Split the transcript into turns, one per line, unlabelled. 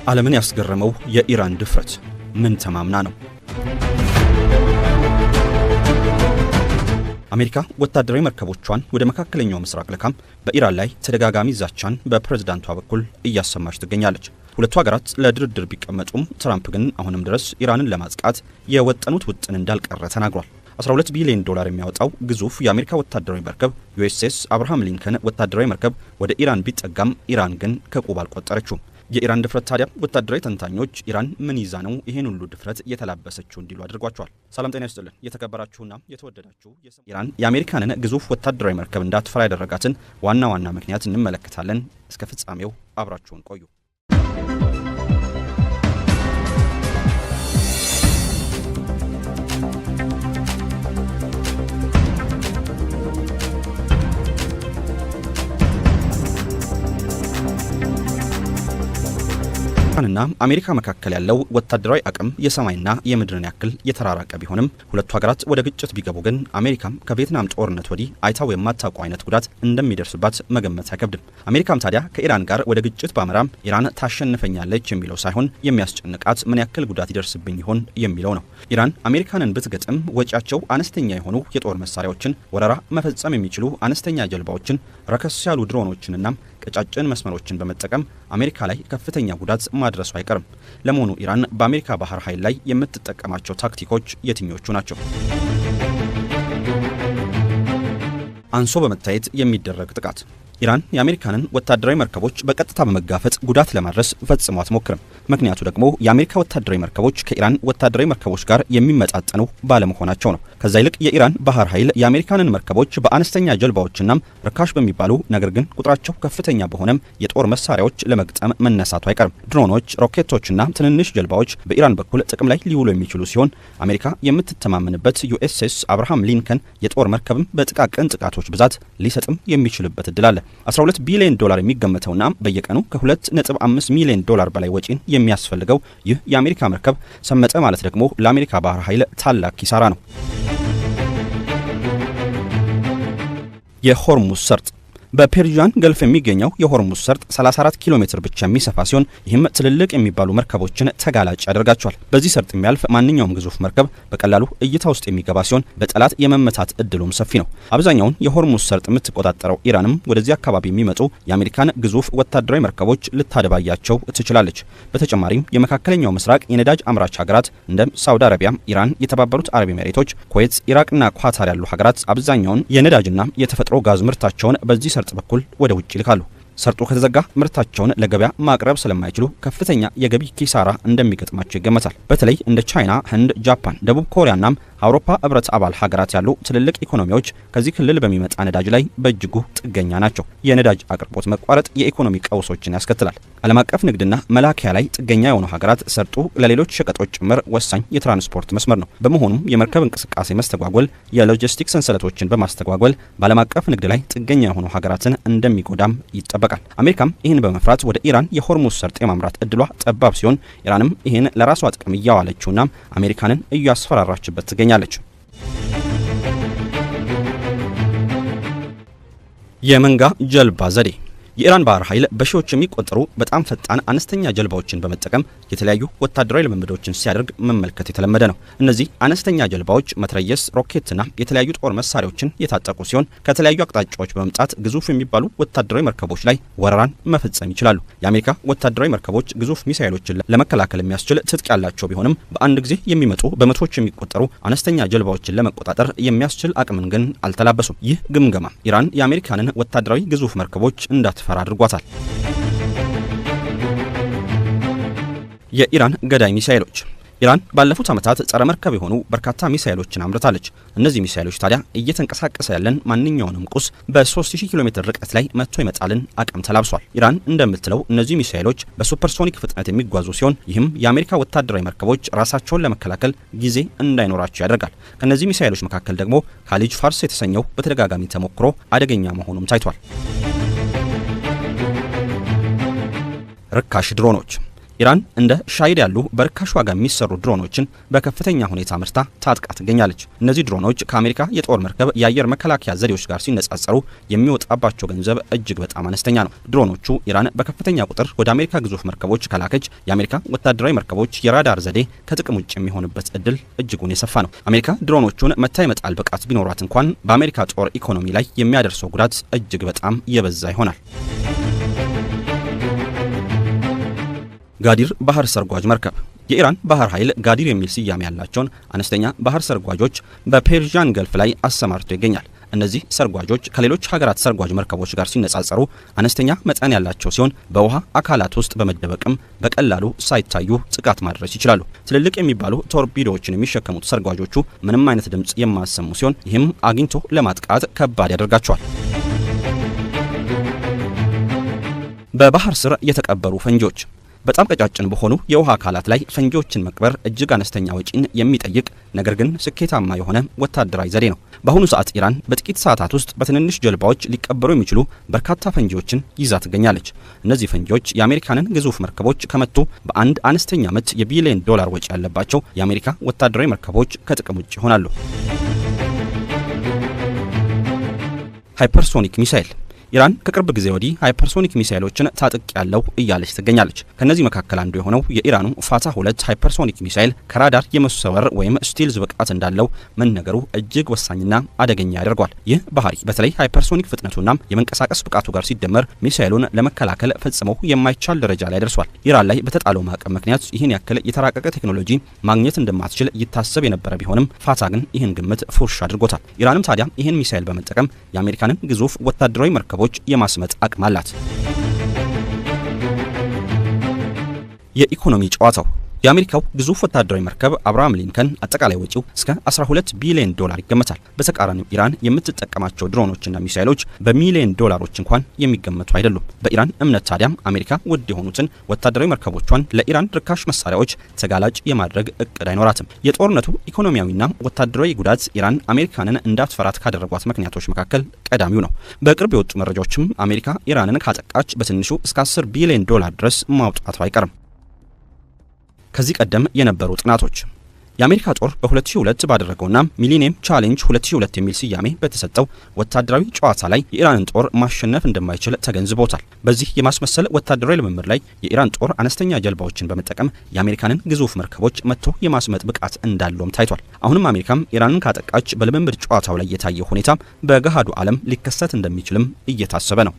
ዓለምን ያስገረመው የኢራን ድፍረት ምን ተማምና ነው? አሜሪካ ወታደራዊ መርከቦቿን ወደ መካከለኛው ምስራቅ ልካም በኢራን ላይ ተደጋጋሚ ዛቻን በፕሬዝዳንቷ በኩል እያሰማች ትገኛለች። ሁለቱ ሀገራት ለድርድር ቢቀመጡም ትራምፕ ግን አሁንም ድረስ ኢራንን ለማጥቃት የወጠኑት ውጥን እንዳልቀረ ተናግሯል። $12 ቢሊዮን የሚያወጣው ግዙፍ የአሜሪካ ወታደራዊ መርከብ ዩኤስኤስ አብርሃም ሊንከን ወታደራዊ መርከብ ወደ ኢራን ቢጠጋም ኢራን ግን ከቁብ አልቆጠረችውም። የኢራን ድፍረት ታዲያ ወታደራዊ ተንታኞች ኢራን ምን ይዛ ነው ይሄን ሁሉ ድፍረት እየተላበሰችው እንዲሉ አድርጓቸዋል። ሰላም ጤና ይስጥልን የተከበራችሁና የተወደዳችሁ ኢራን የአሜሪካንን ግዙፍ ወታደራዊ መርከብ እንዳትፈራ ያደረጋትን ዋና ምክንያት እንመለከታለን። እስከ ፍጻሜው አብራችሁን ቆዩ። ኢራንና አሜሪካ መካከል ያለው ወታደራዊ አቅም የሰማይና የምድርን ያክል የተራራቀ ቢሆንም ሁለቱ ሀገራት ወደ ግጭት ቢገቡ ግን አሜሪካም ከቪየትናም ጦርነት ወዲህ አይታው የማታውቀው አይነት ጉዳት እንደሚደርስባት መገመት አይከብድም። አሜሪካም ታዲያ ከኢራን ጋር ወደ ግጭት ባመራም ኢራን ታሸንፈኛለች የሚለው ሳይሆን የሚያስጨንቃት ምን ያክል ጉዳት ይደርስብኝ ይሆን የሚለው ነው። ኢራን አሜሪካንን ብትገጥም ወጪያቸው አነስተኛ የሆኑ የጦር መሳሪያዎችን፣ ወረራ መፈጸም የሚችሉ አነስተኛ ጀልባዎችን፣ ረከስ ያሉ ድሮኖችንና ቀጫጭን መስመሮችን በመጠቀም አሜሪካ ላይ ከፍተኛ ጉዳት ማድረሱ አይቀርም። ለመሆኑ ኢራን በአሜሪካ ባህር ኃይል ላይ የምትጠቀማቸው ታክቲኮች የትኞቹ ናቸው? አንሶ በመታየት የሚደረግ ጥቃት። ኢራን የአሜሪካንን ወታደራዊ መርከቦች በቀጥታ በመጋፈጥ ጉዳት ለማድረስ ፈጽሞ አትሞክርም። ምክንያቱ ደግሞ የአሜሪካ ወታደራዊ መርከቦች ከኢራን ወታደራዊ መርከቦች ጋር የሚመጣጠኑ ባለመሆናቸው ነው። ከዛ ይልቅ የኢራን ባህር ኃይል የአሜሪካንን መርከቦች በአነስተኛ ጀልባዎችና ርካሽ በሚባሉ ነገር ግን ቁጥራቸው ከፍተኛ በሆነም የጦር መሳሪያዎች ለመግጠም መነሳቱ አይቀርም። ድሮኖች፣ ሮኬቶችና ትንንሽ ጀልባዎች በኢራን በኩል ጥቅም ላይ ሊውሉ የሚችሉ ሲሆን አሜሪካ የምትተማመንበት ዩኤስኤስ አብርሃም ሊንከን የጦር መርከብም በጥቃቅን ጥቃቶች ብዛት ሊሰጥም የሚችልበት እድል አለ። $12 ቢሊዮን የሚገመተውና በየቀኑ ከ$2.5 ሚሊዮን በላይ ወጪን የሚያስፈልገው ይህ የአሜሪካ መርከብ ሰመጠ ማለት ደግሞ ለአሜሪካ ባህር ኃይል ታላቅ ኪሳራ ነው። የሆርሙዝ ሰርጥ። በፔርዢያን ገልፍ የሚገኘው የሆርሙዝ ሰርጥ 34 ኪሎ ሜትር ብቻ የሚሰፋ ሲሆን ይህም ትልልቅ የሚባሉ መርከቦችን ተጋላጭ ያደርጋቸዋል። በዚህ ሰርጥ የሚያልፍ ማንኛውም ግዙፍ መርከብ በቀላሉ እይታ ውስጥ የሚገባ ሲሆን በጠላት የመመታት እድሉም ሰፊ ነው። አብዛኛውን የሆርሙዝ ሰርጥ የምትቆጣጠረው ኢራንም ወደዚህ አካባቢ የሚመጡ የአሜሪካን ግዙፍ ወታደራዊ መርከቦች ልታደባያቸው ትችላለች። በተጨማሪም የመካከለኛው ምስራቅ የነዳጅ አምራች ሀገራት እንደ ሳውዲ አረቢያ፣ ኢራን፣ የተባበሩት አረብ ኤሚሬቶች፣ ኩዌት፣ ኢራቅና ኳታር ያሉ ሀገራት አብዛኛውን የነዳጅና የተፈጥሮ ጋዝ ምርታቸውን በዚህ ሰርጥ በኩል ወደ ውጭ ይልካሉ። ሰርጡ ከተዘጋ ምርታቸውን ለገበያ ማቅረብ ስለማይችሉ ከፍተኛ የገቢ ኪሳራ እንደሚገጥማቸው ይገመታል። በተለይ እንደ ቻይና፣ ህንድ፣ ጃፓን፣ ደቡብ ኮሪያና አውሮፓ ህብረት አባል ሀገራት ያሉ ትልልቅ ኢኮኖሚዎች ከዚህ ክልል በሚመጣ ነዳጅ ላይ በእጅጉ ጥገኛ ናቸው። የነዳጅ አቅርቦት መቋረጥ የኢኮኖሚ ቀውሶችን ያስከትላል። ዓለም አቀፍ ንግድና መላኪያ ላይ ጥገኛ የሆኑ ሀገራት ሰርጡ ለሌሎች ሸቀጦች ጭምር ወሳኝ የትራንስፖርት መስመር ነው። በመሆኑም የመርከብ እንቅስቃሴ መስተጓጎል የሎጂስቲክ ሰንሰለቶችን በማስተጓጎል በዓለም አቀፍ ንግድ ላይ ጥገኛ የሆኑ ሀገራትን እንደሚጎዳም ይጠበቃል። አሜሪካም ይህን በመፍራት ወደ ኢራን የሆርሙዝ ሰርጥ የማምራት እድሏ ጠባብ ሲሆን ኢራንም ይህን ለራሷ ጥቅም እያዋለችውና አሜሪካንን እያስፈራራችበት ትገኛለች። የመንጋ ጀልባ ዘዴ። የኢራን ባህር ኃይል በሺዎች የሚቆጠሩ በጣም ፈጣን አነስተኛ ጀልባዎችን በመጠቀም የተለያዩ ወታደራዊ ልምምዶችን ሲያደርግ መመልከት የተለመደ ነው። እነዚህ አነስተኛ ጀልባዎች መትረየስ፣ ሮኬትና የተለያዩ ጦር መሳሪያዎችን የታጠቁ ሲሆን ከተለያዩ አቅጣጫዎች በመምጣት ግዙፍ የሚባሉ ወታደራዊ መርከቦች ላይ ወረራን መፈጸም ይችላሉ። የአሜሪካ ወታደራዊ መርከቦች ግዙፍ ሚሳኤሎችን ለመከላከል የሚያስችል ትጥቅ ያላቸው ቢሆንም በአንድ ጊዜ የሚመጡ በመቶዎች የሚቆጠሩ አነስተኛ ጀልባዎችን ለመቆጣጠር የሚያስችል አቅምን ግን አልተላበሱም። ይህ ግምገማ ኢራን የአሜሪካንን ወታደራዊ ግዙፍ መርከቦች እንዳትፈራ አድርጓታል። የኢራን ገዳይ ሚሳኤሎች። ኢራን ባለፉት ዓመታት ጸረ መርከብ የሆኑ በርካታ ሚሳኤሎችን አምርታለች። እነዚህ ሚሳኤሎች ታዲያ እየተንቀሳቀሰ ያለን ማንኛውንም ቁስ በ3000 ኪሎ ሜትር ርቀት ላይ መጥቶ የመጣልን አቅም ተላብሷል። ኢራን እንደምትለው እነዚህ ሚሳኤሎች በሱፐርሶኒክ ፍጥነት የሚጓዙ ሲሆን ይህም የአሜሪካ ወታደራዊ መርከቦች ራሳቸውን ለመከላከል ጊዜ እንዳይኖራቸው ያደርጋል። ከነዚህ ሚሳኤሎች መካከል ደግሞ ካሊጅ ፋርስ የተሰኘው በተደጋጋሚ ተሞክሮ አደገኛ መሆኑም ታይቷል። ርካሽ ድሮኖች። ኢራን እንደ ሻሂድ ያሉ በርካሽ ዋጋ የሚሰሩ ድሮኖችን በከፍተኛ ሁኔታ ምርታ ታጥቃ ትገኛለች። እነዚህ ድሮኖች ከአሜሪካ የጦር መርከብ የአየር መከላከያ ዘዴዎች ጋር ሲነጻጸሩ የሚወጣባቸው ገንዘብ እጅግ በጣም አነስተኛ ነው። ድሮኖቹ ኢራን በከፍተኛ ቁጥር ወደ አሜሪካ ግዙፍ መርከቦች ከላከች የአሜሪካ ወታደራዊ መርከቦች የራዳር ዘዴ ከጥቅም ውጭ የሚሆንበት እድል እጅጉን የሰፋ ነው። አሜሪካ ድሮኖቹን መታ የመጣል ብቃት ቢኖራት እንኳን በአሜሪካ ጦር ኢኮኖሚ ላይ የሚያደርሰው ጉዳት እጅግ በጣም የበዛ ይሆናል። ጋዲር ባህር ሰርጓጅ መርከብ የኢራን ባህር ኃይል ጋዲር የሚል ስያሜ ያላቸውን አነስተኛ ባህር ሰርጓጆች በፔርዣን ገልፍ ላይ አሰማርቶ ይገኛል። እነዚህ ሰርጓጆች ከሌሎች ሀገራት ሰርጓጅ መርከቦች ጋር ሲነጻጸሩ አነስተኛ መጠን ያላቸው ሲሆን በውሃ አካላት ውስጥ በመደበቅም በቀላሉ ሳይታዩ ጥቃት ማድረስ ይችላሉ። ትልልቅ የሚባሉ ቶርፒዶዎችን የሚሸከሙት ሰርጓጆቹ ምንም አይነት ድምጽ የማያሰሙ ሲሆን ይህም አግኝቶ ለማጥቃት ከባድ ያደርጋቸዋል። በባህር ስር የተቀበሩ ፈንጂዎች በጣም ቀጫጭን በሆኑ የውሃ አካላት ላይ ፈንጂዎችን መቅበር እጅግ አነስተኛ ወጪን የሚጠይቅ ነገር ግን ስኬታማ የሆነ ወታደራዊ ዘዴ ነው። በአሁኑ ሰዓት ኢራን በጥቂት ሰዓታት ውስጥ በትንንሽ ጀልባዎች ሊቀበሩ የሚችሉ በርካታ ፈንጂዎችን ይዛ ትገኛለች። እነዚህ ፈንጂዎች የአሜሪካንን ግዙፍ መርከቦች ከመቱ በአንድ አነስተኛ ምት የቢሊዮን ዶላር ወጪ ያለባቸው የአሜሪካ ወታደራዊ መርከቦች ከጥቅም ውጭ ይሆናሉ። ሃይፐርሶኒክ ሚሳይል ኢራን ከቅርብ ጊዜ ወዲህ ሃይፐርሶኒክ ሚሳይሎችን ታጥቅ ያለው እያለች ትገኛለች። ከነዚህ መካከል አንዱ የሆነው የኢራኑ ፋታ 2 ሃይፐርሶኒክ ሚሳይል ከራዳር የመሰወር ወይም ስቲልዝ ብቃት እንዳለው መነገሩ እጅግ ወሳኝና አደገኛ ያደርገዋል። ይህ ባህሪ በተለይ ሃይፐርሶኒክ ፍጥነቱና የመንቀሳቀስ ብቃቱ ጋር ሲደመር ሚሳይሉን ለመከላከል ፈጽሞ የማይቻል ደረጃ ላይ ደርሷል። ኢራን ላይ በተጣለው ማዕቀብ ምክንያት ይህን ያክል የተራቀቀ ቴክኖሎጂ ማግኘት እንደማትችል ይታሰብ የነበረ ቢሆንም ፋታ ግን ይህን ግምት ፉርሽ አድርጎታል። ኢራንም ታዲያ ይህን ሚሳይል በመጠቀም የአሜሪካንን ግዙፍ ወታደራዊ መርከቦች የማስመጥ አቅም አላት። የኢኮኖሚ ጨዋታው የአሜሪካው ግዙፍ ወታደራዊ መርከብ አብርሃም ሊንከን አጠቃላይ ወጪው እስከ 12 ቢሊዮን ዶላር ይገመታል። በተቃራኒው ኢራን የምትጠቀማቸው ድሮኖችና ሚሳይሎች በሚሊዮን ዶላሮች እንኳን የሚገመቱ አይደሉም። በኢራን እምነት ታዲያም አሜሪካ ውድ የሆኑትን ወታደራዊ መርከቦቿን ለኢራን ርካሽ መሳሪያዎች ተጋላጭ የማድረግ እቅድ አይኖራትም። የጦርነቱ ኢኮኖሚያዊና ወታደራዊ ጉዳት ኢራን አሜሪካንን እንዳትፈራት ካደረጓት ምክንያቶች መካከል ቀዳሚው ነው። በቅርብ የወጡ መረጃዎችም አሜሪካ ኢራንን ካጠቃች በትንሹ እስከ 10 ቢሊዮን ዶላር ድረስ ማውጣቱ አይቀርም። ከዚህ ቀደም የነበሩ ጥናቶች የአሜሪካ ጦር በ2002 ባደረገውና ሚሊኒየም ቻሌንጅ 2002 የሚል ስያሜ በተሰጠው ወታደራዊ ጨዋታ ላይ የኢራንን ጦር ማሸነፍ እንደማይችል ተገንዝቦታል። በዚህ የማስመሰል ወታደራዊ ልምምድ ላይ የኢራን ጦር አነስተኛ ጀልባዎችን በመጠቀም የአሜሪካንን ግዙፍ መርከቦች መጥቶ የማስመጥ ብቃት እንዳለውም ታይቷል። አሁንም አሜሪካም ኢራንን ካጠቃች በልምምድ ጨዋታው ላይ የታየው ሁኔታ በገሃዱ ዓለም ሊከሰት እንደሚችልም እየታሰበ ነው።